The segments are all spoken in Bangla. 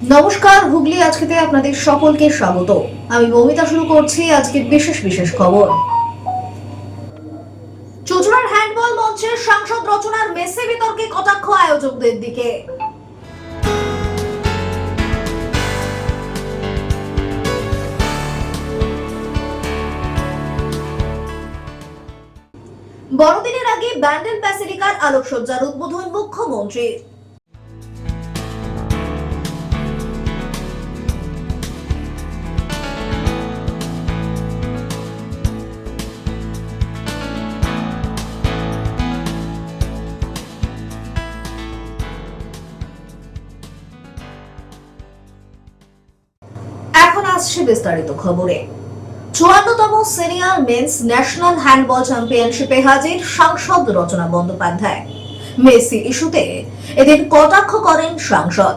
নমস্কার, হুগলি আজকেতে আপনাদের সকলকে স্বাগত। আমি মমিতা শুরু করছি আজকের বিশেষ খবর। চুঁচুড়ার হ্যান্ডবল মঞ্চের সাংসদ রচনার মেসি বিতর্কে কটাক্ষ আয়োজকদের দিকে। বড়দিনের আগে ব্যান্ডেল ব্যাসিলিকার আলোকসজ্জার উদ্বোধন মুখ্যমন্ত্রীর। এখন আসছে বিস্তারিত খবরে। 54তম সিনিয়র মেন্স ন্যাশনাল হ্যান্ডবল চ্যাম্পিয়নশিপে হাজির সাংসদ রচনা বন্দ্যোপাধ্যায়। মেসি ইস্যুতে এদিন কটাক্ষ করেন সাংসদ।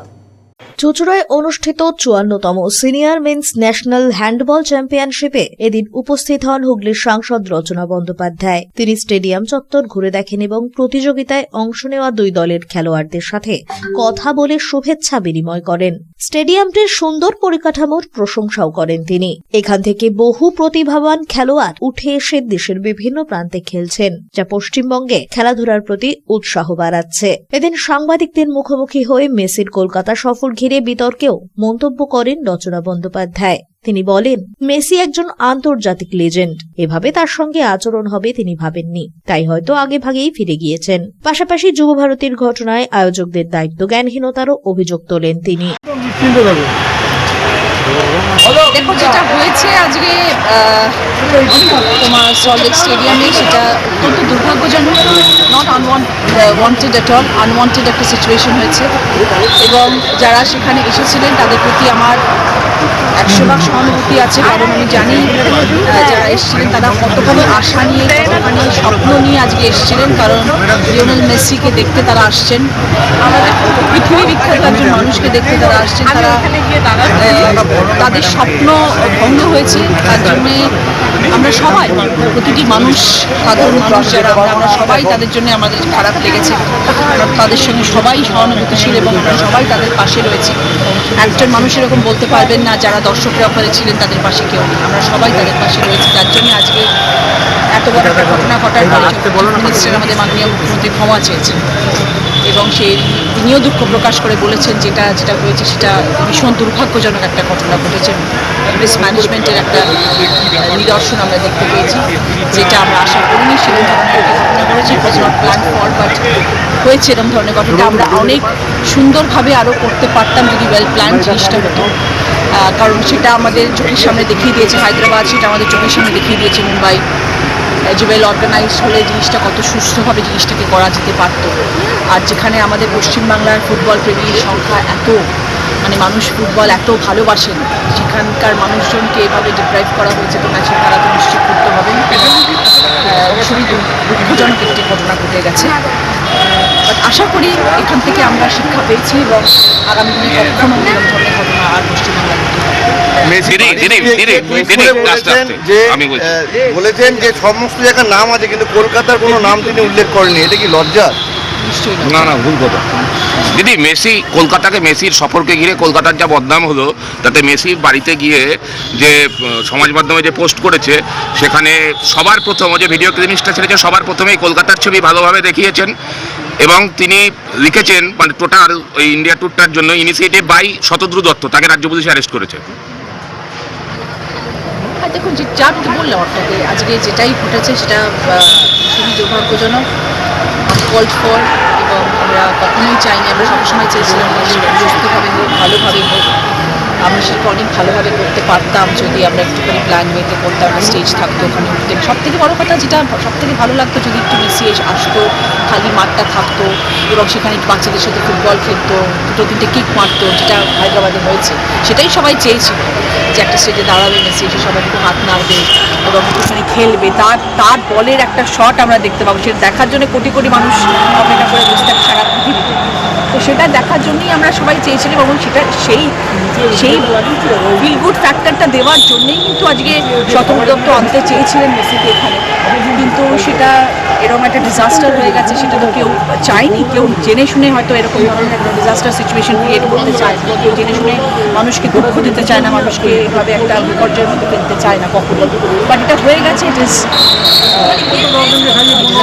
চুঁচুড়ায় অনুষ্ঠিত 54তম সিনিয়র মেন্স ন্যাশনাল হ্যান্ডবল চ্যাম্পিয়নশিপে এদিন উপস্থিত হন হুগলির সাংসদ রচনা বন্দ্যোপাধ্যায়। তিনি স্টেডিয়াম চত্বর ঘুরে দেখেন এবং প্রতিযোগিতায় অংশ নেওয়া দুই দলের খেলোয়াড়দের সাথে কথা বলে শুভেচ্ছা বিনিময় করেন। স্টেডিয়ামটির সুন্দর পরিকাঠামোর প্রশংসাও করেন তিনি। এখান থেকে বহু প্রতিভাবান খেলোয়াড় উঠে এসে দেশের বিভিন্ন প্রান্তে খেলছেন, যা পশ্চিমবঙ্গে খেলাধুলার প্রতি উৎসাহ বাড়াচ্ছে। এদিন সাংবাদিকদের মুখোমুখি হয়ে মেসির কলকাতা সফর ঘিরে বিতর্কেও মন্তব্য করেন রচনা বন্দ্যোপাধ্যায়। তিনি বলেন, মেসি একজন আন্তর্জাতিক লেজেন্ড, এভাবে তার সঙ্গে আচরণ হবে তিনি ভাবেননি, তাই হয়তো আগে ভাগেই ফিরে গিয়েছেন। পাশাপাশি যুব ভারতীর ঘটনায় আয়োজকদের দায়িত্ব জ্ঞানহীনতারও অভিযোগ তোলেন তিনি। দেখো, যেটা হয়েছে আজকে তোমার সল্টলেক স্টেডিয়ামে, সেটা অত্যন্ত দুর্ভাগ্যজনক, not unwanted at all, unwanted একটা সিচুয়েশন হয়েছে। এবং যারা সেখানে এসেছিলেন তাদের প্রতি আমার 100 সহানুভূতি আছে, কারণ আমি জানি যারা এসেছিলেন তারা কতখানি আশা নিয়ে, কতখানি স্বপ্ন নিয়ে আজকে এসেছিলেন, কারণ লিওনেল মেসিকে দেখতে তারা আসছেন, পৃথিবী বিখ্যাত একজন মানুষকে দেখতে তারা আসছেন। তাদের স্বপ্ন ভঙ্গ হয়েছে, তার জন্য আমরা সবাই, প্রতিটি মানুষ, সাধারণ মানুষ যারা আমরা সবাই, তাদের জন্য আমাদের খারাপ লেগেছে। তাদের সঙ্গে সবাই সহানুভূতিশীল এবং আমরা সবাই তাদের পাশে রয়েছি। একজন মানুষ এরকম বলতে পারবেন না যারা দর্শকরা ওখানে ছিলেন তাদের পাশে কেউ নেই, আমরা সবাই তাদের পাশে রয়েছি। তার জন্য আজকে এত বড় একটা ঘটনা ঘটার পরে মিনিস্টার, আমাদের মাননীয় মুখ্যমন্ত্রী ক্ষমা চেয়েছেন এবং তিনিও দুঃখ প্রকাশ করে বলেছেন যেটা হয়েছে সেটা ভীষণ দুর্ভাগ্যজনক একটা ঘটনা ঘটেছে। মিসম্যানেজমেন্টের একটা নিদর্শন আমরা দেখতে পেয়েছি, যেটা আমরা আশা করিনি। সেরকম ধরনের একটা ঘটনা ঘটেছে, it was not plan for, but হয়েছে এরকম ধরনের ঘটনা। আমরা অনেক সুন্দরভাবে আরও করতে পারতাম যদি ওয়েল প্ল্যান জিনিসটা হতো, কারণ সেটা আমাদের চোখের সামনে দেখিয়ে দিয়েছে হায়দ্রাবাদ, সেটা আমাদের চোখের সামনে দেখিয়ে দিয়েছে মুম্বাই, যে ওয়েল অর্গানাইজড হলে জিনিসটা কত সুস্থভাবে জিনিসটাকে করা যেতে পারতো। আর যেখানে আমাদের পশ্চিমবাংলার ফুটবল প্রেমীর সংখ্যা এত, মানে মানুষ ফুটবল এত ভালোবাসেন, সেখানকার মানুষজনকে এভাবে ডিপ্রাইভ করা হয়েছে, তো ম্যাচে তারা তো নিশ্চিত করতে হবে। খুবই দুঃখজনক একটি ঘটনা ঘটে গেছে। আশা করি এখান থেকে আমরা শিক্ষা পেয়েছি এবং আগামী দিনে কখনো এরকম ধরনের ঘটনা আর পশ্চিমবাংলা বলেছেন যে সমস্ত জায়গার নাম আছে কিন্তু কলকাতার কোনো নাম তিনি উল্লেখ করেননি, এটা কি লজ্জা? না, ভুল কথা দিদি। মেসি, কলকাতাকে মেসির সফরকে ঘিরে কলকাতার যা বদনাম হলো, তাতে মেসি বাড়িতে গিয়ে যে সমাজ মাধ্যমে যে পোস্ট করেছে, সেখানে সবার প্রথম যে ভিডিও ক্লিপটা ছেড়েছে, সবার প্রথমেই কলকাতার ছবি ভালোভাবে দেখিয়েছেন এবং তিনি লিখেছেন, মানে টোটাল ওই ইন্ডিয়া ট্যুরটার জন্য ইনিশিয়েটিভ বাই শতদ্রু দত্ত, তাকে রাজ্য পুলিশ অ্যারেস্ট করেছে। দেখুন, যা বললাম আপনাকে, আজকে যেটাই ঘটেছে সেটা খুবই দুর্ভাগ্যজনক, কল্ড ফর, এবং আমরা কখনোই চাইনি, আমরা সবসময় চেয়েছিলাম সুস্থভাবে হোক, ভালোভাবে হোক। আমরা সেটা অনেক ভালোভাবে করতে পারতাম যদি আমরা একটুখানি প্ল্যান ওয়েতে করতাম, স্টেজ থাকতো ওখানে উঠতেন। সব থেকে বড়ো কথা যেটা সব থেকে ভালো লাগতো, যদি একটু মেসি আসতো, খালি মাঠটা থাকতো এবং সেখানে বাচ্চাদের সাথে ফুটবল খেলতো, 2-3টে কিক মারতো, যেটা হায়দ্রাবাদে হয়েছে। সেটাই সবাই চেয়েছিল, যে একটা স্টেজে দাঁড়াবে মেসি, এসে সবাই একটু হাত নাড়বে এবং ওখানে খেলবে, তার বলের একটা শট আমরা দেখতে পাবো। সেটা দেখার জন্য কোটি কোটি মানুষ অপেক্ষা করে বসে থাকে সারা পৃথিবীতে। তো সেটা দেখার জন্যই আমরা সবাই চেয়েছিলাম এবং সেটা সেই ফিল গুড ফ্যাক্টরটা দেওয়ার জন্যই কিন্তু আজকে শতক দত্ত আনতে চেয়েছিলেন মেসিকে এখানে, কিন্তু সেটা এরকম একটা ডিজাস্টার হয়ে গেছে, সেটা তো কেউ চায়নি, কেউ জেনে শুনে হয়তো এরকম ধরনের একটা ডিজাস্টার সিচুয়েশন ক্রিয়েট করতে চায়, কেউ জেনে শুনে মানুষকে দুঃখ দিতে চায় না, মানুষকে এভাবে একটা বিপর্যয়ের মধ্যে ফেলতে চায় না কখনো, বাট এটা হয়ে গেছে, it is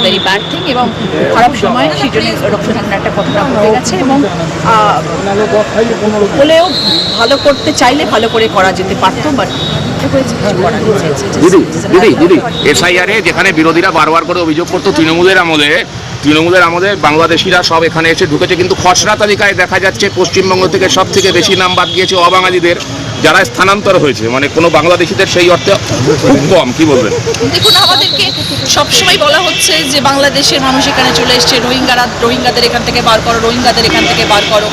very bad thing এবং খারাপ সময় সেই জন্য এরকম ধরনের একটা ঘটনা ঘটে গেছে এবং হলেও ভালো করতে চাইলে ভালো করে করা যেতে পারতো, বাট দিদি এসআইআরে যেখানে বিরোধীরা বারবার করে অভিযোগ করতো তৃণমূলের আমলে বাংলাদেশিরা সব এখানে এসে ঢুকেছে, কিন্তু খসড়া তালিকায় দেখা যাচ্ছে পশ্চিমবঙ্গ থেকে সব থেকে বেশি নাম বাদ গিয়েছে অবাঙালিদের, যারা স্থানান্তর হয়েছে, মানে কোনো বাংলাদেশিদের সেই অর্থে খুব কম। কি বলবেন? দেখুন, আমাদেরকে সবসময় বলা হচ্ছে যে বাংলাদেশের মানুষ এখানে চলে এসছে, রোহিঙ্গাদের এখান থেকে বার করো,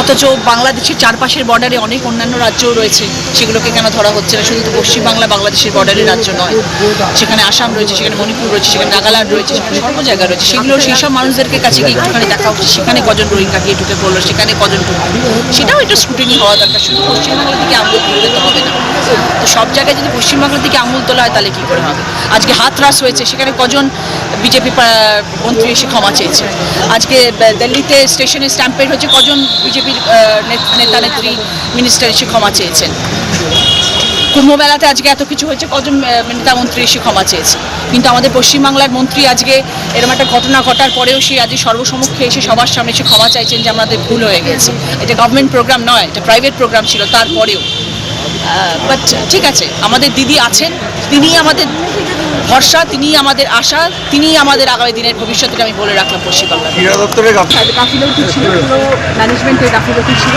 অথচ বাংলাদেশের চারপাশের বর্ডারে অনেক অন্যান্য রাজ্যও রয়েছে, সেগুলোকে কেন ধরা হচ্ছে না? শুধু তো পশ্চিমবাংলা বাংলাদেশের বর্ডারের রাজ্য নয়, সেখানে আসাম রয়েছে, সেখানে মণিপুর রয়েছে, সেখানে নাগাল্যান্ড রয়েছে, সেখানে সর্ব জায়গা রয়েছে, সেগুলো সেই সব মানুষদেরকে কাছে গিয়ে একটুখানি দেখা হচ্ছে সেখানে কজন রোহিঙ্গা গিয়ে ঢুকে পড়লো, সেখানে কজন ঢুকলো, সেটাও একটু স্ক্রুটিনি হওয়া দরকার। শুধু পশ্চিমবাংলা থেকে আঙুল তুললে তো হবে না, তো সব জায়গায় যদি পশ্চিমবাংলা থেকে আঙুল তোলা হয় তাহলে কী করে হবে? আজকে হাতরাস হয়েছে, সেখানে কজন বিজেপি মন্ত্রী এসে ক্ষমা চেয়েছে। আজকে দিল্লিতে স্টেশনে স্ট্যাম্পেড হচ্ছে, কজন বিজেপির নেতা নেত্রী মিনিস্টার এসে ক্ষমা চেয়েছেন। কুম্ভমেলাতে আজকে এত কিছু হয়েছে, কজন নেতা মন্ত্রী এসে ক্ষমা চেয়েছে, কিন্তু আমাদের পশ্চিমবাংলার মন্ত্রী আজকে এরকম একটা ঘটনা ঘটার পরেও সে আজকে সর্বসম্মুখে এসে সবার সামনে এসে ক্ষমা চাইছেন যে আমাদের ভুল হয়ে গেছে, এটা গভর্নমেন্ট প্রোগ্রাম নয়, এটা প্রাইভেট প্রোগ্রাম ছিল, তারপরেও বাট ঠিক আছে, আমাদের দিদি আছেন, তিনি আমাদের ভরসা, তিনি আমাদের আশা, তিনি আমাদের আগামী দিনের ভবিষ্যৎটা আমি বলে রাখলাম। পশ্চিমবাংলার গাফিলতি ছিল, পুরো ম্যানেজমেন্টের গাফিলতি ছিল,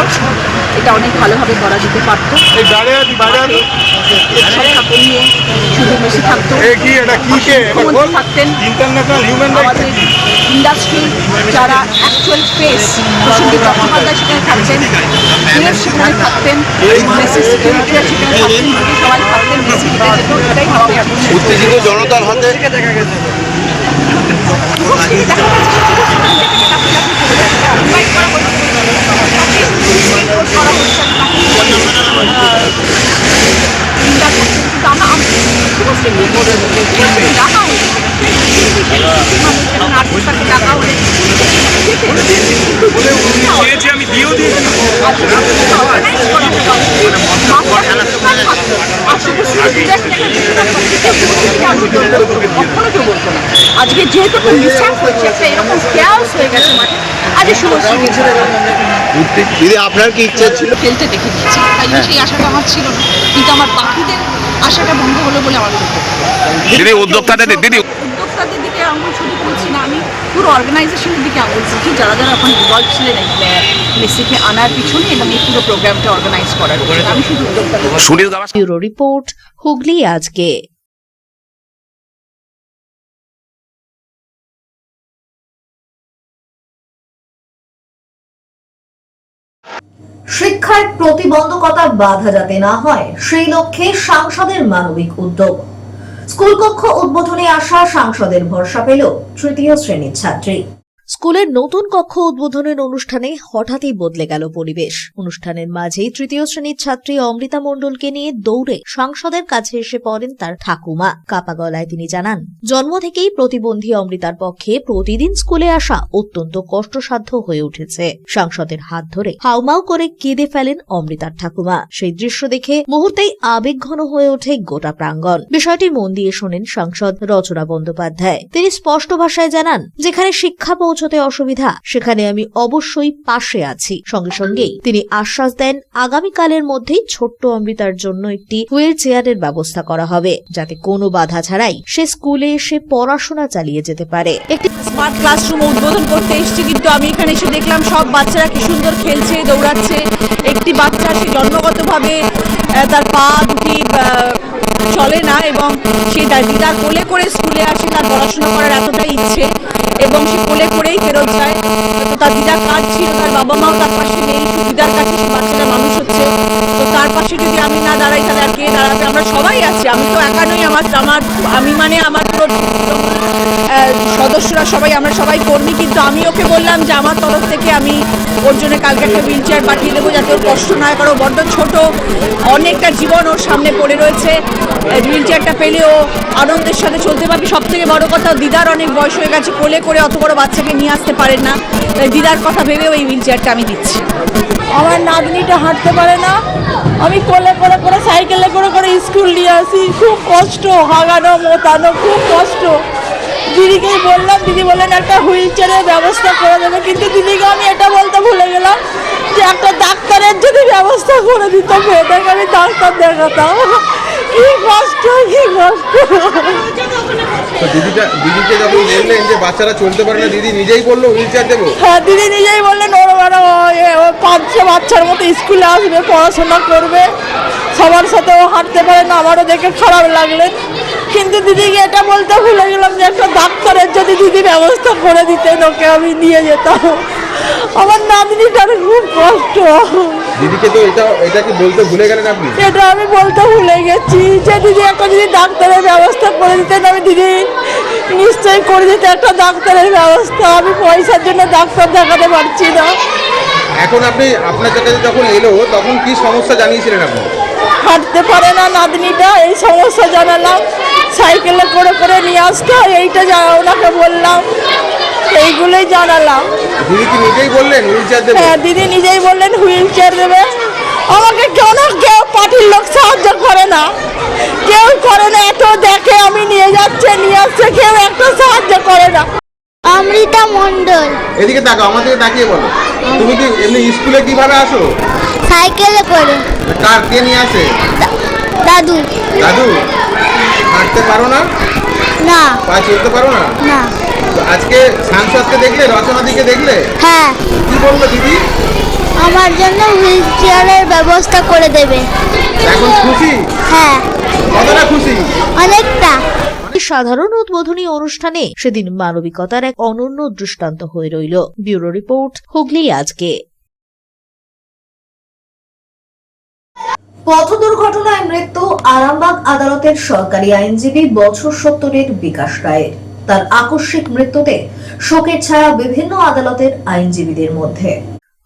এটা অনেক ভালোভাবে করা যেতে পারতো। নিয়ে শুধু বেশি থাকতো, থাকতেন আমাদের ইন্ডাস্ট্রি যারা অ্যাকচুয়াল ফেস, প্রসেনজিৎ চট্টোপাধ্যায় সেখানে থাকতেন, সেখানে থাকতেন, সবাই থাকতেন, এটাই ভাবতে উত্তেজিত জনতার হাতে আমি দিয়েও দিয়েছি। আজকে যেহেতু মিসহ্যাপ হচ্ছে, একটা এরকম কেয়াস হয়ে গেছে মাঠে, আজ দিদি আপনার কি ইচ্ছা ছিল? খেলতে দেখে দিয়েছি, তাই জন্য সেই আশাটা আমার ছিল না, কিন্তু আমার বাকিদের আশাটা বন্ধ হলো বলে আমার উদ্যোক্তাদের দিকে আঙুল শুধু বলছি না, আমি পুরো অর্গানাইজেশনের দিকে আঙুল বলছি, যারা এখন ইনভলভ ছিলেন মেসিকে আনার পিছনে এবং এই পুরো প্রোগ্রামটা অর্গানাইজ করার পিছনে, আমি শুধু উদ্যোক্তা। ব্যুরো রিপোর্ট, হুগলি আজকে। শিক্ষায় প্রতিবন্ধকতার বাধা যাতে না হয় সেই লক্ষ্যে সাংসদের মানবিক উদ্যোগ। স্কুল কক্ষ উদ্বোধনে আসা সাংসদের ভরসা পেল তৃতীয় শ্রেণীর ছাত্রী। স্কুলের নতুন কক্ষ উদ্বোধনের অনুষ্ঠানে হঠাৎই বদলে গেল পরিবেশ। অনুষ্ঠানের মাঝেই তৃতীয় শ্রেণীর ছাত্রী অমৃতা মণ্ডলকে নিয়ে দৌড়ে সাংসদের কাছে এসে পড়েন তার ঠাকুমা। কাপা গলায় তিনি জানান, জন্ম থেকেই প্রতিবন্ধী অমৃতার পক্ষে প্রতিদিন স্কুলে আসা অত্যন্ত কষ্টসাধ্য হয়ে উঠেছে। সাংসদের হাত ধরে হাউমাউ করে কেঁদে ফেলেন অমৃতার ঠাকুমা। সেই দৃশ্য দেখে মুহূর্তেই আবেগঘন হয়ে ওঠে গোটা প্রাঙ্গণ। বিষয়টি মন দিয়ে শোনেন সাংসদ রচনা বন্দ্যোপাধ্যায়। তিনি স্পষ্ট ভাষায় জানান, যেখানে শিক্ষা পৌঁছতে অসুবিধা সেখানে আমি অবশ্যই পাশে আছি। সঙ্গে সঙ্গেই তিনি আশ্বাস দেন, আগামীকালের মধ্যেই ছোট্ট অমৃতার জন্য একটি হুইল চেয়ারের ব্যবস্থা করা হবে, যাতে কোনো বাধা ছাড়াই সে স্কুলে এসে পড়াশোনা চালিয়ে যেতে পারে। একটি স্মার্ট ক্লাসরুম উদ্বোধন করতে এসেছি, কিন্তু আমি এখানে এসে দেখলাম সব বাচ্চারা কি সুন্দর খেলছে, দৌড়াচ্ছে। একটি বাচ্চা সে জন্মগতভাবে তার পা দুটি চলে না এবং সে দিদার কোলে করে স্কুলে আসে, তার পড়াশোনা করার এতটাই ইচ্ছে এবং সে কোলে করেই ফেরত যায়। তো তার দিদার কাজ ছিল, তার বাবা মাও তার পাশে নেই, দিদার কাছে সে বাচ্চাটা মানুষ হচ্ছে। তো তার পাশে যদি আমি না দাঁড়াই তাহলে আর কে দাঁড়াবে? আমরা সবাই আছি, আমি তো একা নই। আমি মানে আমার পুরো সদস্যরা সবাই, আমরা সবাই কর্মী। কিন্তু আমি ওকে বললাম যে আমার তরফ থেকে আমি ওর জন্য কালকে একটা হুইল চেয়ার পাঠিয়ে দেবো, যাতে ওর কষ্ট না হয়, কারণ বড্ড ছোট, অনেকটা জীবন ওর সামনে পড়ে রয়েছে। হুইল চেয়ারটা পেলে ও আনন্দের সাথে চলতে পারবে। সব থেকে বড় কথা, দিদার অনেক বয়স হয়ে গেছে, কোলে করে অত বড় বাচ্চাকে নিয়ে আসতে পারেন না, তাই দিদার কথা ভেবেও এই হুইল চেয়ারটা আমি দিচ্ছি। আমার নাতনিটা হাঁটতে পারে না, আমি কোলে করে করে সাইকেলে করে করে স্কুল নিয়ে আসি। খুব কষ্ট, হাগানো মোতানো খুব কষ্ট। দিদিকে বললাম, দিদি বললেন একটা হুইল চেয়ারের ব্যবস্থা করে দেবে, কিন্তু দিদিকে আমি এটা বলতে ভুলে গেলাম যে একটা ডাক্তারের যদি ব্যবস্থা করে দিত, মেয়েটাকে আমি ডাক্তার দেখাতাম। কি কষ্ট, কি কষ্ট। দিদিকে যখন বললেন যে বাচ্চারা চলতে পারে না, দিদি নিজেই বললো হুইল চেয়ার দেবো? হ্যাঁ, দিদি নিজেই বললেন ওর ও 5-6 বাচ্চার মতো স্কুলে আসবে, পড়াশোনা করবে, সবার সাথে ও হাঁটতে পারে না। আমারও দেখে খারাপ লাগলেন, কিন্তু দিদিকে এটা বলতে ভুলে গেলাম যে একটা ডাক্তারের যদি দিদি ব্যবস্থা করে দিতেন, ওকে আমি নিয়ে যেতাম। আমার নাতনিটার খুব কষ্ট। দিদিকে তো এটা কি বলতে ভুলে গেলেন আপনি? এটা আমি বলতে ভুলে গেছি যে দিদি একটা যদি ডাক্তারের ব্যবস্থা করে দিতেন, আমি দিদি নিশ্চয়ই করে দিতে একটা ডাক্তারের ব্যবস্থা। আমি পয়সার জন্য ডাক্তার দেখাতে পারছি না। এখন আপনি আপনার কাছে যখন এলো তখন কি সমস্যা জানিয়েছিলেন আপনি? হাঁটতে পারে না নাতনিটা, এই সমস্যা জানালাম। সাইকেলে করে করে নিয়ে আসতে হয়, এইটা ওনাকে বললাম, এইগুলোই জানালাম। দিদি কি নিজেই বললেন হুইল চেয়ার দেবে? হ্যাঁ, দিদি নিজেই বললেন হুইল চেয়ার দেবে। আমাকে কেউ পার্টির লোক সাহায্য করে না, কেউ করে না। এত দেখে আমি নিয়ে নিয়ে আসছে, কেউ একটা সাহায্য করে না। অমৃতা মণ্ডল। এদিকে তাকাও, আমার দিকে তাকিয়ে বলো, তুমি কি এমনি স্কুলে কিভাবে আসো? সাইকেলে করে। কে নিয়ে আসে? দাদু। দাদু? হাঁটতে পারো না? না। পা চলতে পারো না? না। তো আজকে সাংসদকে দেখলে, রচনা দিকে দেখলে, হ্যাঁ। কি বললো দিদি? আমার জন্য হুইল চেয়ারের ব্যবস্থা করে দেবে। এখন খুশি? হ্যাঁ। কতটা খুশি? অনেকটা। সাধারণ উদ্বোধনী অনুষ্ঠানে সেদিন মানবিকতার এক অনন্য দৃষ্টান্ত হয়ে রইল। ব্যুরো রিপোর্ট, হুগলি আজকে। পথ দুর্ঘটনায় মৃত্যু আরামবাগ আদালতের সরকারি আইনজীবী বছর 70-এর বিকাশ রায়ের। তার আকস্মিক মৃত্যুতে শোকের ছায়া বিভিন্ন আদালতের আইনজীবীদের মধ্যে।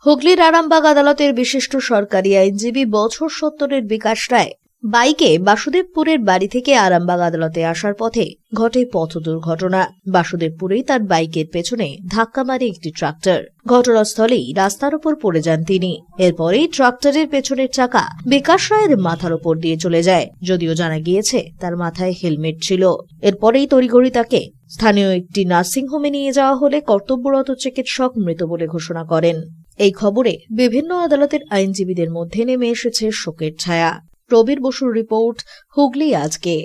হুগলির আরামবাগ আদালতের বিশিষ্ট সরকারি আইনজীবী বছর 70-এর বিকাশ রায় বাইকে বাসুদেবপুরের বাড়ি থেকে আরামবাগ আদালতে আসার পথে ঘটে পথ দুর্ঘটনা। বাসুদেবপুরেই তার বাইকের পেছনে ধাক্কা মারে একটি ট্রাক্টর। ঘটনাস্থলেই রাস্তার উপর পড়ে যান তিনি। এরপরেই ট্রাক্টরের পেছনের চাকা বিকাশ রায়ের মাথার উপর দিয়ে চলে যায়, যদিও জানা গিয়েছে তার মাথায় হেলমেট ছিল। এরপরেই তড়িঘড়ি তাকে স্থানীয় একটি নার্সিংহোমে নিয়ে যাওয়া হলে কর্তব্যরত চিকিৎসক মৃত বলে ঘোষণা করেন। এই খবরে বিভিন্ন আদালতের আইনজীবীদের মধ্যে নেমে এসেছে শোকের ছায়া। প্রবীর বসুর রিপোর্ট, হুগলি আজকে।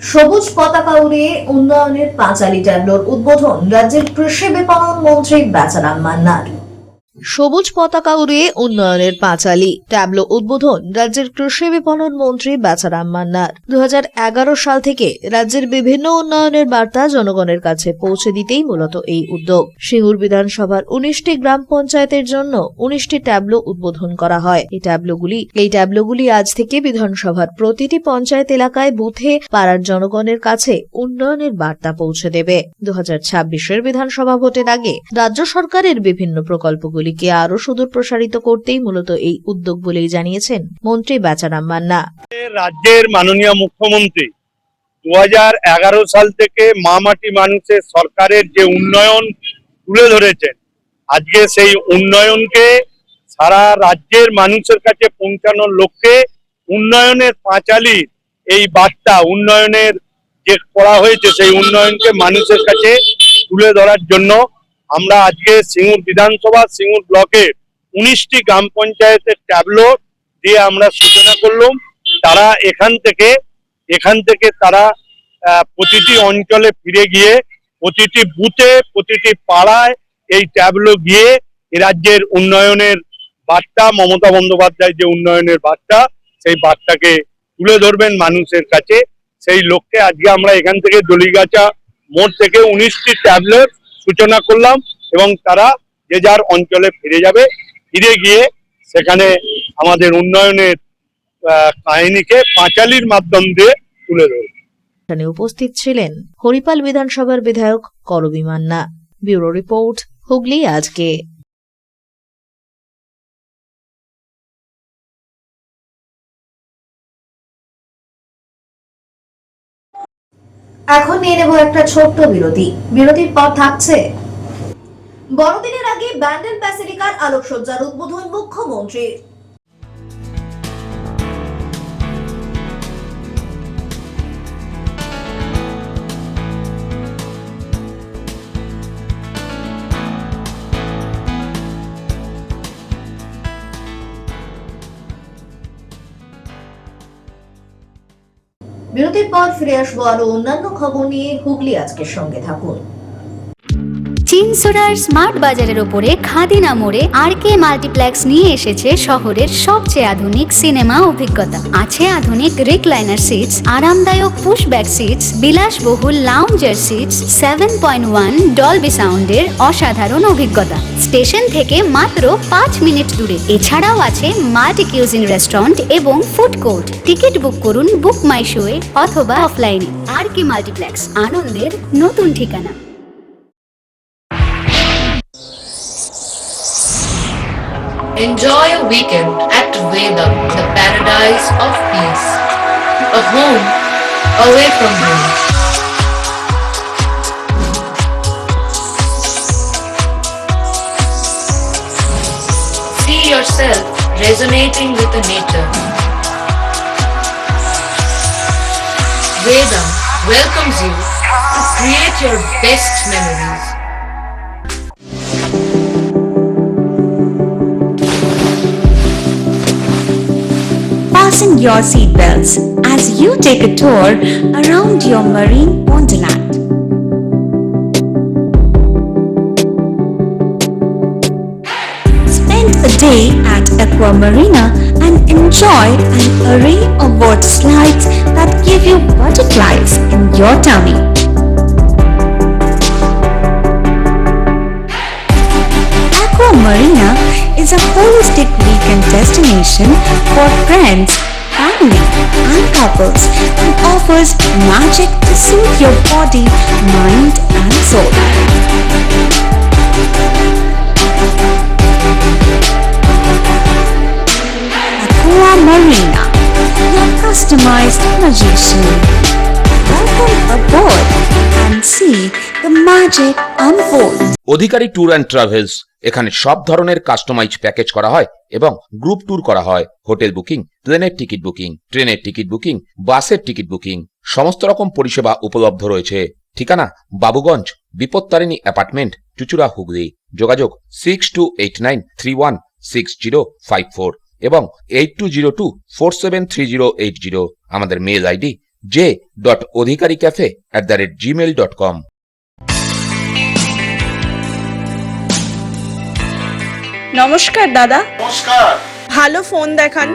সবুজ পতাকা উড়িয়ে উন্নয়নের পাঁচালী ট্যাবলোর উদ্বোধন রাজ্যের কৃষি বিপণন মন্ত্রী বেচারাম মান্নার। সবুজ পতাকা উড়িয়ে উন্নয়নের পাঁচালী ট্যাবলো উদ্বোধন রাজ্যের কৃষি বিপণন মন্ত্রী বেচারাম মান্নার। 2011 সাল থেকে রাজ্যের বিভিন্ন উন্নয়নের বার্তা জনগণের কাছে পৌঁছে দিতেই মূলত এই উদ্যোগ। সিঙ্গুর বিধানসভার 19টি গ্রাম পঞ্চায়েতের জন্য 19টি ট্যাবলো উদ্বোধন করা হয়। এই ট্যাবলোগুলি আজ থেকে বিধানসভার প্রতিটি পঞ্চায়েত এলাকায় বুথে পাড়ার জনগণের কাছে উন্নয়নের বার্তা পৌঁছে দেবে। 2026-এর বিধানসভা ভোটের আগে রাজ্য সরকারের বিভিন্ন প্রকল্পগুলি আরো সুদূর প্রসারিত করতেই মূলত এই উদ্যোগ বলেই জানিয়েছেন মন্ত্রী বেচারাম মান্না। রাজ্যের মাননীয় মুখ্যমন্ত্রী 2011 সাল থেকে মামাটি মানুষের সরকারের যে উন্নয়ন তুলে ধরেছেন, আজকে সেই উন্নয়নকে সারা রাজ্যের মানুষের কাছে পৌঁছানোর লক্ষ্যে উন্নয়নের পাঁচালী এই বার্তা, উন্নয়নের যে করা হয়েছে সেই উন্নয়নকে মানুষের কাছে তুলে ধরার জন্য আমরা আজকে সিঙ্গুর বিধানসভা সিঙ্গুর ব্লকের 19টি গ্রাম পঞ্চায়েতের ট্যাবলো দিয়ে আমরা সূচনা করলাম। তারা এখান থেকে তারা প্রতিটি অঞ্চলে ফিরে গিয়ে প্রতিটি বুথে প্রতিটি পাড়ায় এই ট্যাবলো গিয়ে এ রাজ্যের উন্নয়নের বার্তা, মমতা বন্দ্যোপাধ্যায় যে উন্নয়নের বার্তা, সেই বার্তাকে তুলে ধরবেন মানুষের কাছে, সেই লক্ষ্যে আজকে আমরা এখান থেকে দলিগাছা মোড় থেকে 19টি ট্যাবলেট সূচনা করলাম এবং তারা যে যার অঞ্চলে ফিরে যাবে, ফিরে গিয়ে সেখানে আমাদের উন্নয়নের কাহিনীকে পাঁচালির মাধ্যম দিয়ে তুলে ধরবে। এখানে উপস্থিত ছিলেন হরিপাল বিধানসভার বিধায়ক করবী মান্না। ব্যুরো রিপোর্ট, হুগলি আজকে। এখন নিয়ে নেব একটা ছোট্ট বিরতি। বিরতির পর থাকছে বড়দিনের আগে ব্যান্ডেল ব্যাসিলিকার আলোকসজ্জার উদ্বোধন মুখ্যমন্ত্রীর। বিরতির পর ফিরে আসবো আরো অন্যান্য খবর নিয়ে। হুগলি আজকের সঙ্গে থাকুন। চিনসোরার স্মার্ট বাজারের ওপরে খাদিনা মোড়ে আরকে মাল্টিপ্লেক্স নিয়ে এসেছে শহরের সবচেয়ে আধুনিক সিনেমা অভিজ্ঞতা। আছে আধুনিক রিক্লাইনার সিটস, আরামদায়ক পুশব্যাক সিটস, বিলাসবহুল লাউঞ্জার সিটস, 7.1 ডলবি সাউন্ডের অসাধারণ অভিজ্ঞতা। স্টেশন থেকে মাত্র 5 মিনিট দূরে। এছাড়াও আছে মাল্টি কিউজিন রেস্টুরেন্ট এবং ফুড কোর্ট। টিকিট বুক করুন বুক মাই শোয়ে অথবা অফলাইনে। আরকে মাল্টিপ্লেক্স, আনন্দের নতুন ঠিকানা। Enjoy a weekend at Vedam, the paradise of peace. A home away from home. See yourself resonating with the nature. Vedam welcomes you to create your best memories. Fasten your seatbelts as you take a tour around your marine wonderland. Spend a day at Aqua Marina and enjoy an array of water slides that give you butterflies in your tummy. Aqua Marina is a holistic weekend destination for friends, family, and couples and offers magic to soothe your body, mind, and soul. Aqua Marina, your customized magician. Welcome aboard and see the magic unfold. Adhikari tour and travels, এখানে সব ধরনের কাস্টমাইজ প্যাকেজ করা হয় এবং গ্রুপ ট্যুর করা হয়। হোটেল বুকিং, প্লেনের টিকিট বুকিং, ট্রেনের টিকিট বুকিং, বাসের টিকিট বুকিং, সমস্ত রকম পরিষেবা উপলব্ধ রয়েছে। ঠিকানা বাবুগঞ্জ, বিপত্তারিণী অ্যাপার্টমেন্ট, চুচুড়া, হুগলি। যোগাযোগ 6289316054 এবং 8202473080। আমাদের মেল আইডি j.odhikaricafe@gmail.com। নমস্কার দাদা। নমস্কার। ভালো ফোন দেখান।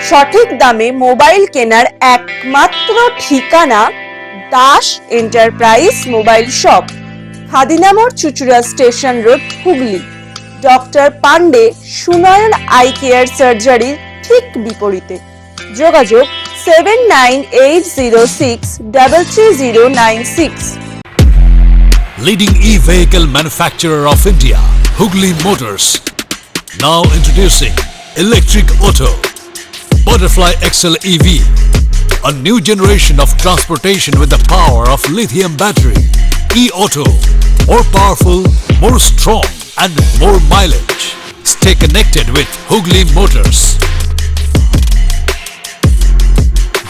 সঠিক দামে মোবাইল কেনার একমাত্র ঠিকানা Das enterprise mobile shop, Khadina মোড়, Chuchura station road, Hooghly. Doctor Pandey Sunayan eye care সার্জারির ঠিক বিপরীতে। যোগাযোগ 7980633096। Leading e-vehicle manufacturer of India, Hugli Motors. Now introducing Electric Auto, Butterfly XL EV, a new generation of transportation with the power of lithium battery. E-Auto, more powerful, more strong and more mileage. Stay connected with Hugli Motors.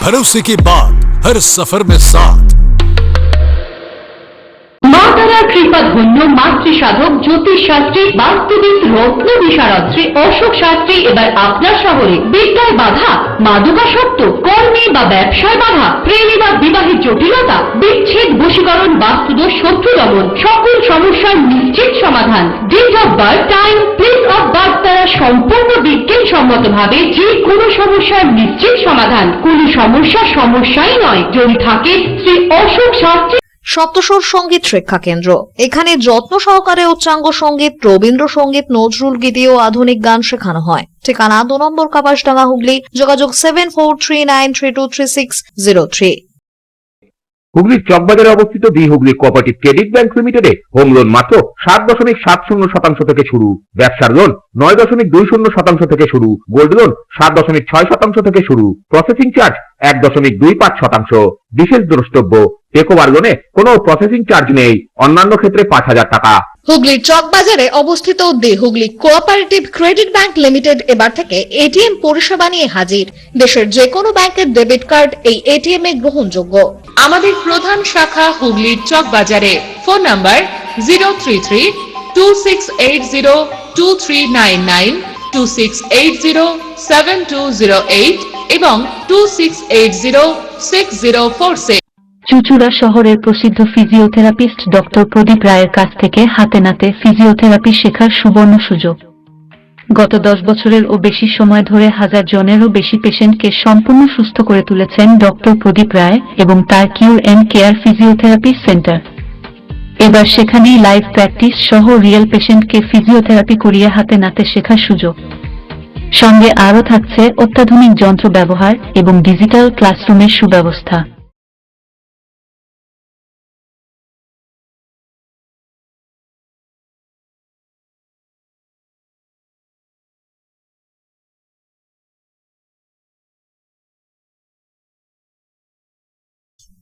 भरोसे की बात हर सफर में साथ। मातारा পিতার কৃপা ধন্য মাতৃ সাধক জ্যোতিষ শাস্ত্রী বাস্তুবিদ রত্ন বিশারদ অশোক শাস্ত্রী এবার আপনার শহরে। বিদ্যায় বাধা, মাদকাসক্ত, কর্মে বা ব্যবসায় বাধা, প্রেমে বা বিবাহের জটিলতা, বিচ্ছেদ, বশীকরণ, বাস্তুদোষ, শত্রু দমন, সকল সমস্যার নিশ্চিত সমাধান। Date of birth, time, place of birth দ্বারা সম্পূর্ণ বিজ্ঞানসম্মত ভাবে যে কোনো সমস্যার নিশ্চিত সমাধান। কোনো সমস্যাই নয় যদি থাকে শ্রী অশোক শাস্ত্রী সপ্তস্বর সঙ্গীত শিক্ষা কেন্দ্র। এখানে যত্ন সহকারে উচ্চাঙ্গ সঙ্গীত, রবীন্দ্রসঙ্গীত, নজরুল গীতি ও আধুনিক গান শেখানো হয়। ঠিকানা 2 নম্বর কাপাসডাঙ্গা, হুগলি। যোগাযোগ 7439323603। হুগলির চকবাজারে অবস্থিত the Hooghly cooperative credit bank লিমিটেডে হোম লোন মাত্র 7.70% থেকে শুরু, ব্যবসার লোন 9.20% থেকে শুরু, গোল্ড লোন 7.6% থেকে শুরু, প্রসেসিং চার্জ 1.25%। বিশেষ দ্রষ্টব্য, টেকওভার লোনে কোনো প্রসেসিং চার্জ নেই, অন্যান্য ক্ষেত্রে 5,000 টাকা। হুগলির চকবাজারে অবস্থিত the Hooghly cooperative credit bank limited এবার থেকে এটিএম পরিষেবা নিয়ে হাজির। দেশের যে কোনো ব্যাংকের ডেবিট কার্ড এই এটিএম এ গ্রহণযোগ্য। আমাদের প্রধান শাখা হুগলির চকবাজারে। ফোন নাম্বার 033-2680-2399, 2680-7208 এবং 2680-6046। চুচুড়া শহরের প্রসিদ্ধ ফিজিওথেরাপিস্ট ডক্টর প্রদীপ রায়ের কাছ থেকে হাতে নাতে ফিজিওথেরাপি শেখার সুবর্ণ সুযোগ। গত 10 বছরের ও বেশি সময় ধরে 1000 জনেরও বেশি পেশেন্টকে সম্পূর্ণ সুস্থ করে তুলেছেন ডক্টর প্রদীপ রায় এবং তার কিউর এন্ড কেয়ার ফিজিওথেরাপি সেন্টার। এবার সেখানেই লাইভ প্র্যাকটিস সহ রিয়েল পেশেন্টকে ফিজিওথেরাপি করিয়ে হাতে নাতে শেখার সুযোগ। সঙ্গে আরও থাকছে অত্যাধুনিক যন্ত্র ব্যবহার এবং ডিজিটাল ক্লাসরুমের সুব্যবস্থা।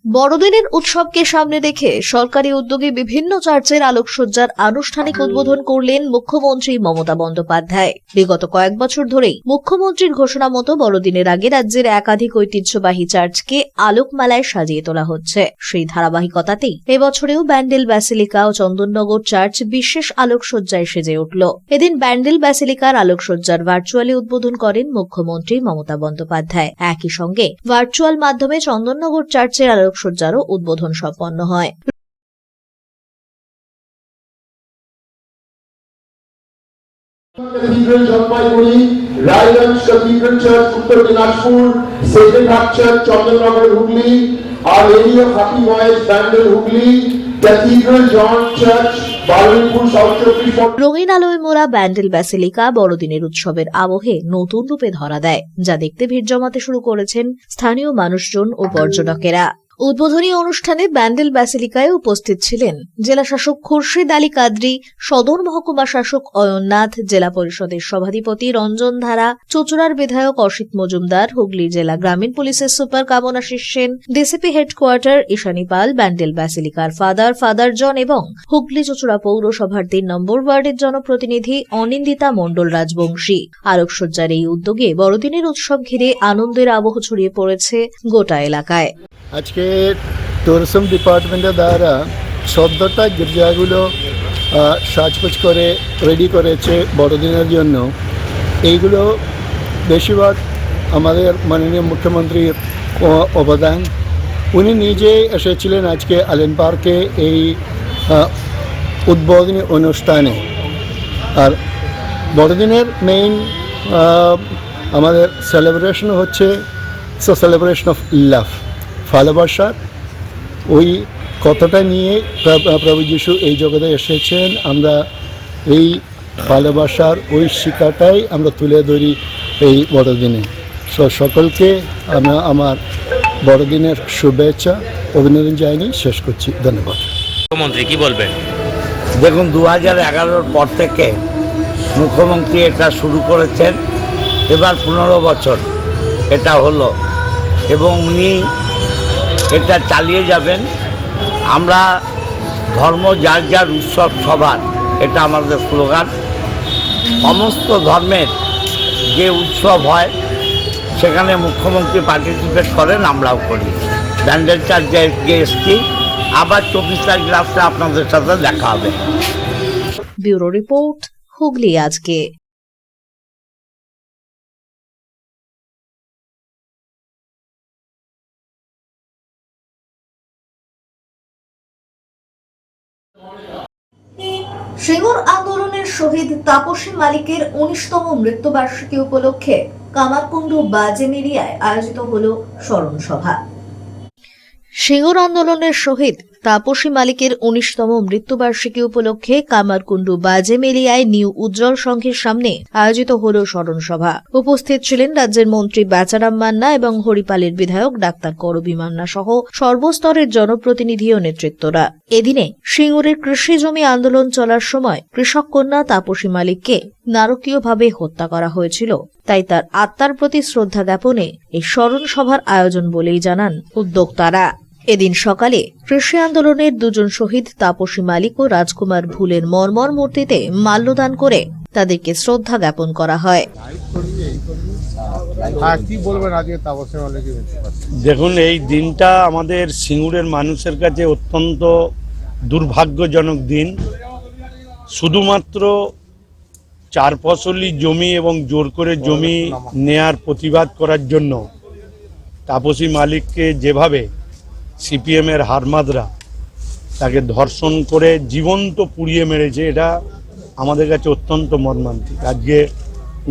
বড়দিনের উৎসবকে সামনে রেখে সরকারি উদ্যোগে বিভিন্ন চার্চের আলোকসজ্জার আনুষ্ঠানিক উদ্বোধন করলেন মুখ্যমন্ত্রী মমতা বন্দ্যোপাধ্যায়। বিগত কয়েক বছর ধরেই মুখ্যমন্ত্রীর ঘোষণা মতো বড়দিনের আগে রাজ্যের একাধিক ঐতিহ্যবাহী চার্চকে আলোকমালায় সাজিয়ে তোলা হচ্ছে। সেই ধারাবাহিকতাতেই এবছরেও ব্যান্ডেল ব্যাসিলিকা ও চন্দননগর চার্চ বিশেষ আলোকসজ্জায় সেজে উঠল। এদিন ব্যান্ডেল ব্যাসিলিকার আলোকসজ্জার ভার্চুয়ালি উদ্বোধন করেন মুখ্যমন্ত্রী মমতা বন্দ্যোপাধ্যায়। একই সঙ্গে ভার্চুয়াল মাধ্যমে চন্দননগর চার্চের আলোকসজ্জারও উদ্বোধন সম্পন্ন হয়। Jalpaiguri, Raiganj cathedral church Uttar Dinajpur, sacred heart church Chandannagar Hooghly, আর এরিয়া happy voyage Bandel Hooghly, cathedral John church Baruipur south চব্বিশ পরগনা। রঙিন আলোয় মোড়া ব্যান্ডেল ব্যাসিলিকা বড়দিনের উৎসবের আবহে নতুন রূপে ধরা দেয়, যা দেখতে ভিড় জমাতে শুরু করেছেন স্থানীয় মানুষজন ও পর্যটকেরা। উদ্বোধনী অনুষ্ঠানে ব্যান্ডেল ব্যাসিলিকায় উপস্থিত ছিলেন জেলা শাসক খুরশিদ আলী কাদরি, সদর মহকুমা শাসক অয়ননাথ, জেলা পরিষদের সভাধিপতি রঞ্জন ধারা, চুচুড়ার বিধায়ক অসিত মজুমদার, হুগলি জেলা গ্রামীণ পুলিশের super Kamanashis Sen, DCP headquarter Ishani Pal, Bandel ব্যাসিলিকার ফাদার জন এবং হুগলি চুচুড়া পৌরসভার 3 নম্বর ওয়ার্ডের জনপ্রতিনিধি অনিন্দিতা মণ্ডল রাজবংশী। আলোকসজ্জার এই উদ্যোগে বড়দিনের উৎসব ঘিরে আনন্দের আবহ ছড়িয়ে পড়েছে গোটা এলাকায়। আজকে ট্যুরিজম ডিপার্টমেন্টের দ্বারা 14টা গির্জাগুলো সাজগোজ করে রেডি করেছে বড়দিনের জন্য। এইগুলো বেশিরভাগ আমাদের মাননীয় মুখ্যমন্ত্রীর অবদান। উনি নিজে এসেছিলেন আজকে আলেন পার্কে এই উদ্বোধনী অনুষ্ঠানে। আর বড়দিনের মেইন আমাদের সেলিব্রেশন হচ্ছে সেলিব্রেশন অফ লাভ, ভালোবাসার ওই কথাটা নিয়ে প্রভু যিশু এই জগতে এসেছেন। আমরা এই ভালোবাসার ওই শিক্ষাটাই আমরা তুলে ধরি এই বড়দিনে। সকলকে আমার বড়দিনের শুভেচ্ছা অভিনন্দন জানিয়ে শেষ করছি। ধন্যবাদ। মুখ্যমন্ত্রী কি বলবেন? দেখুন, 2011 পর থেকে মুখ্যমন্ত্রী এটা শুরু করেছেন, এবার 15 বছর এটা হলো এবং উনি এটা চালিয়ে যাবেন। আমরা ধর্ম যার যার উৎসব সবার, এটা আমাদের স্লোগান। সমস্ত ধর্মের যে উৎসব হয় সেখানে মুখ্যমন্ত্রী পার্টিসিপেট করেন, আমরাও করি। ব্যান্ডেল চার্চে এসছি, আবার 24 তারিখ রাত্রে আপনাদের সাথে দেখা হবে। ব্যুরো রিপোর্ট, হুগলি আজকে। সিঙ্গুর আন্দোলনের শহীদ তাপসী মালিকের 19তম মৃত্যুবার্ষিকী উপলক্ষে কামারকুণ্ডু বাজেমেরিয়ায় আয়োজিত হল স্মরণ সভা। সিঙ্গুর আন্দোলনের শহীদ তাপসী মালিকের 19তম মৃত্যুবার্ষিকী উপলক্ষে কামারকুণ্ডু বাজেমেরিয়ায় নিউ উজ্জ্বল সংঘের সামনে আয়োজিত হল স্মরণ সভা। উপস্থিত ছিলেন রাজ্যের মন্ত্রী বেচারাম মান্না এবং হরিপালের বিধায়ক ডাক্তার করবী মান্না সহ সর্বস্তরের জনপ্রতিনিধি ও নেতৃত্বরা। এদিনে সিঙ্গুরের কৃষি জমি আন্দোলন চলার সময় কৃষক কন্যা তাপসী মালিককে নারকীয়ভাবে হত্যা করা হয়েছিল, তাই তার আত্মার প্রতি শ্রদ্ধা জ্ঞাপনে এই স্মরণ সভার আয়োজন বলেই জানান উদ্যোক্তারা। এদিন সকালে কৃষি আন্দোলনের দুজন শহীদ তাপসী মালিক ও রাজকুমার ভুলের মর্মর মূর্তিতে মাল্যদান করে তাদেরকে শ্রদ্ধা জ্ঞাপন করা হয়। দেখুন, এই দিনটা আমাদের সিঙ্গুরের মানুষের কাছে অত্যন্ত দুর্ভাগ্যজনক দিন। শুধুমাত্র 4 ফসলি জমি এবং জোর করে জমি নেয়ার প্রতিবাদ করার জন্য তাপসী মালিককে যেভাবে সিপিএমের হারমাদরা তাকে ধর্ষণ করে জীবন্ত পুড়িয়ে মেরেছে, এটা আমাদের কাছে অত্যন্ত মর্মান্তিক। আজকে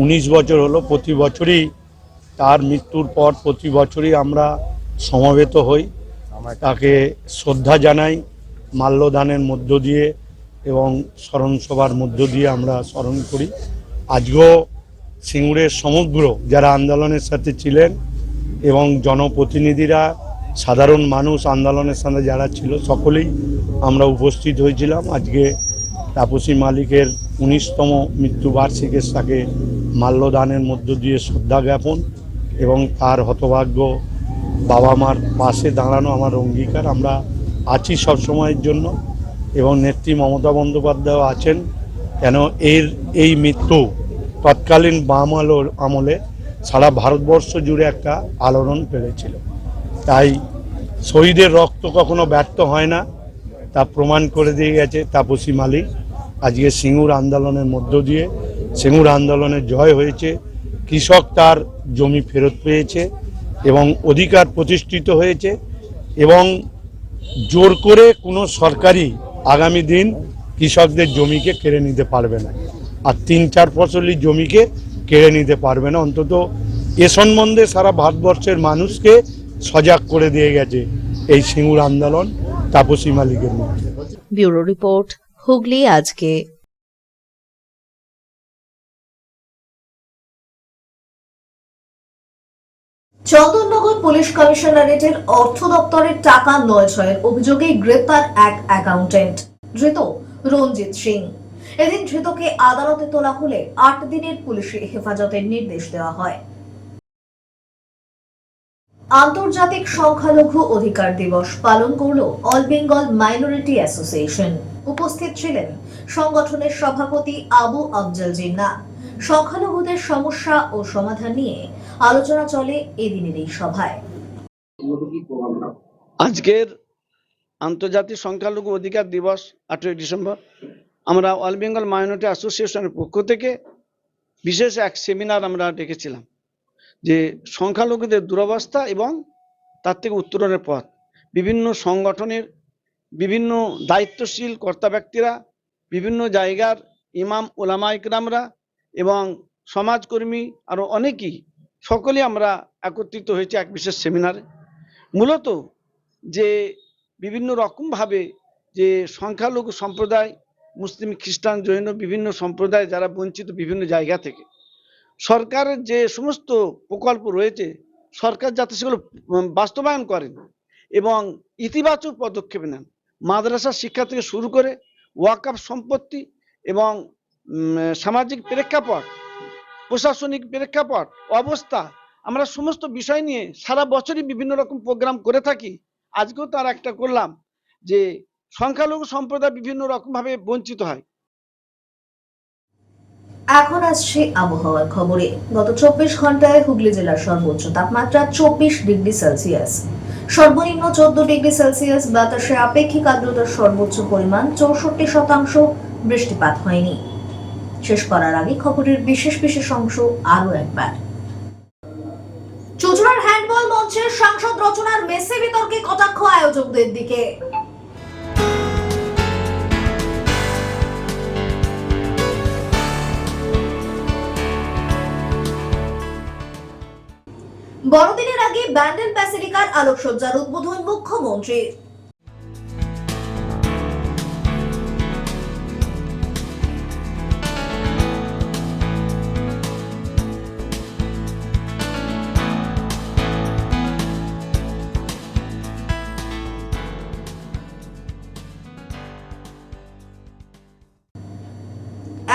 19 বছর হলো। প্রতি বছরই তার মৃত্যুর পর প্রতি বছরই আমরা সমবেত হই, তাকে শ্রদ্ধা জানাই মাল্যদানের মধ্য দিয়ে এবং স্মরণ সভার মধ্য দিয়ে আমরা স্মরণ করি। আজকেও সিঙ্গুরের সমগ্র যারা আন্দোলনের সাথে ছিলেন এবং জনপ্রতিনিধিরা, সাধারণ মানুষ আন্দোলনের সাথে যারা ছিল, সকলেই আমরা উপস্থিত হয়েছিলাম। আজকে তাপসী মালিকের 19তম মৃত্যুবার্ষিকীর তাকে মাল্যদানের মধ্য দিয়ে শ্রদ্ধা জ্ঞাপন এবং তার হতভাগ্য বাবা মার পাশে দাঁড়ানো আমার অঙ্গীকার। আমরা আছি সব সময়ের জন্য এবং নেত্রী মমতা বন্দ্যোপাধ্যায় আছেন, কেন এই মৃত্যু তৎকালীন বাম আমলে সারা ভারতবর্ষ জুড়ে একটা আলোড়ন ফেলেছিল। তাই শহীদের রক্ত কখনো ব্যর্থ হয় না, তা প্রমাণ করে দিয়ে গেছে তাপসী মালিক। আজকে সিঙ্গুর আন্দোলনের মধ্য দিয়ে সিঙ্গুর আন্দোলনের জয় হয়েছে, কৃষক তার জমি ফেরত পেয়েছে এবং অধিকার প্রতিষ্ঠিত হয়েছে এবং জোর করে কোনো সরকারি আগামী দিন কৃষকদের জমিকে কেড়ে নিতে পারবে না, আর 3-4 ফসলি জমিকে কেড়ে নিতে পারবে না। অন্তত এ সম্বন্ধে সারা ভারতবর্ষের মানুষকে সজাগ করে দিয়ে গেছে এই সিঙ্গুর আন্দোলন তাপসী মালিকের মধ্যে। ব্যুরো রিপোর্ট, হুগলি আজকে। চন্দননগর পুলিশ কমিশনারেটের অর্থ দপ্তরের টাকা নয়-ছয়ের অভিযোগে গ্রেপ্তার এক অ্যাকাউন্টেন্ট, ধৃত রঞ্জিত সিং। এদিন ধৃতকে আদালতে তোলা হলে 8 দিনের পুলিশি হেফাজতের নির্দেশ দেওয়া হয়। আন্তর্জাতিক সংখ্যালঘু অধিকার দিবস পালন করল অল বেঙ্গল মাইনরিটি অ্যাসোসিয়েশন। উপস্থিত ছিলেন সংগঠনের সভাপতি আবু আফজল জিন্নাহ। সংখ্যালঘুদের সমস্যা ও সমাধান নিয়ে আলোচনা চলে এদিনের এই সভায়। আজকের আন্তর্জাতিক সংখ্যালঘু অধিকার দিবস 8ই ডিসেম্বর আমরা অল বেঙ্গল মাইনরিটি অ্যাসোসিয়েশনের পক্ষ থেকে বিশেষ এক সেমিনার আমরা ডেকেছিলাম, যে সংখ্যালঘুদের দুরবস্থা এবং তার থেকে উত্তরণের পথ। বিভিন্ন সংগঠনের বিভিন্ন দায়িত্বশীল কর্তা ব্যক্তিরা, বিভিন্ন জায়গার ইমাম ওলামা ইকরামরা এবং সমাজকর্মী আরও অনেকেই, সকলেই আমরা একত্রিত হয়েছে এক বিশেষ সেমিনারে। মূলত যে বিভিন্ন রকমভাবে যে সংখ্যালঘু সম্প্রদায়, মুসলিম, খ্রিস্টান, জৈন বিভিন্ন সম্প্রদায় যারা বঞ্চিত বিভিন্ন জায়গা থেকে, সরকারের যে সমস্ত প্রকল্প রয়েছে সরকার যাতে সেগুলো বাস্তবায়ন করেন এবং ইতিবাচক পদক্ষেপ নেন। মাদ্রাসা শিক্ষা থেকে শুরু করে ওয়াকফ সম্পত্তি এবং সামাজিক প্রেক্ষাপট, প্রশাসনিক প্রেক্ষাপট, অবস্থা, আমরা সমস্ত বিষয় নিয়ে সারা বছরই বিভিন্ন রকম প্রোগ্রাম করে থাকি। আজকেও তার একটা করলাম, যে সংখ্যালঘু সম্প্রদায় বিভিন্ন রকমভাবে বঞ্চিত হয়। এখন আসছে আবহাওয়ার খবরে। গত 24 ঘন্টায় হুগলি জেলার সর্বোচ্চ তাপমাত্রা 24 ডিগ্রি সেলসিয়াস, সর্বনিম্ন 14 ডিগ্রি সেলসিয়াস, বাতাসে আপেক্ষিক আর্দ্রতার সর্বোচ্চ পরিমাণ 64%, বৃষ্টিপাত হয়নি। শেষ করার আগে খবরের বিশেষ অংশ আরো একবার। চুঁচুড়ার হ্যান্ডবল মঞ্চের সাংসদ রচনার মেসি বিতর্কে কটাক্ষ আয়োজকদের দিকে। বড়দিনের আগে ব্যান্ডেল ব্যাসিলিকার আলোকসজ্জার উদ্বোধন মুখ্যমন্ত্রীর।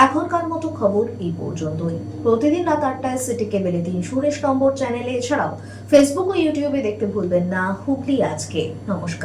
এখনকার মতো খবর এই পর্যন্তই। প্রতিদিন রাত 8টায় সিটি কেবেলে 3 নম্বর চ্যানেলে, এছাড়াও ফেসবুক ও ইউটিউবে দেখতে ভুলবেন না হুগলি আজকে। নমস্কার।